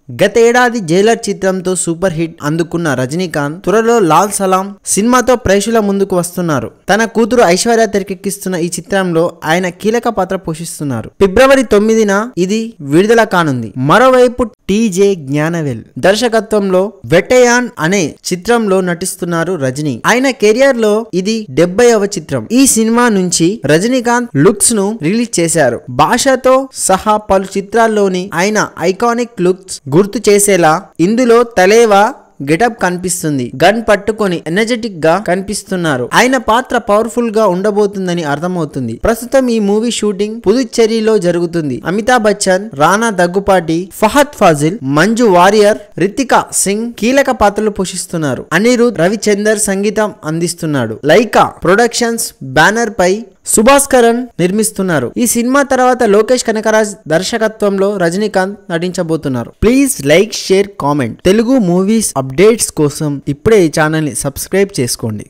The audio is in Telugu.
గతేడాది జైలర్ చిత్రంతో సూపర్ హిట్ అందుకున్న రజనీకాంత్ త్వరలో లాల్ సలాం సినిమాతో ప్రేక్షకుల ముందుకు వస్తున్నారు. తన కూతురు ఐశ్వర్య తెరకెక్కిస్తున్న ఈ చిత్రంలో ఆయన కీలక పాత్ర పోషిస్తున్నారు. ఫిబ్రవరి 9న ఇది విడుదల కానుంది. మరోవైపు టీజే జ్ఞానవేల్ దర్శకత్వంలో వెటయాన్ అనే చిత్రంలో నటిస్తున్నారు రజనీ. ఆయన కెరియర్ లో ఇది 70వ చిత్రం. ఈ సినిమా నుంచి రజనీకాంత్ లుక్స్ ను రిలీజ్ చేశారు. భాషతో సహా పలు చిత్రాల్లోని ఆయన ఐకానిక్ లుక్స్ గుర్తు చేసేలా ఇందులో తలేవా గెటప్ కనిపిస్తుంది. గన్ పట్టుకొని ఎనర్జెటిక్ గా కనిపిస్తున్నారు. ఆయన పాత్ర పవర్ఫుల్ గా ఉండబోతుందని అర్థమవుతుంది. ప్రస్తుతం ఈ మూవీ షూటింగ్ పుదుచ్చేరిలో జరుగుతుంది. అమితాబ్ బచ్చన్, రానా దగ్గుపాటి, ఫహద్ ఫాజిల్, మంజు వారియర్, రితికా సింగ్ కీలక పాత్రలు పోషిస్తున్నారు. అనిరుద్ రవిచందర్ సంగీతం అందిస్తున్నాడు. లైకా ప్రొడక్షన్స్ బ్యానర్ పై సుభాస్కరన్ నిర్మిస్తున్నారు. ఈ సినిమా తర్వాత లోకేష్ కనకరాజ్ దర్శకత్వంలో రజనీకాంత్ నటించబోతున్నారు. Please like, share, comment. Telugu movies updates కోసం ఇప్పుడే ఈ ఛానల్ ని సబ్స్క్రైబ్ చేసుకోండి.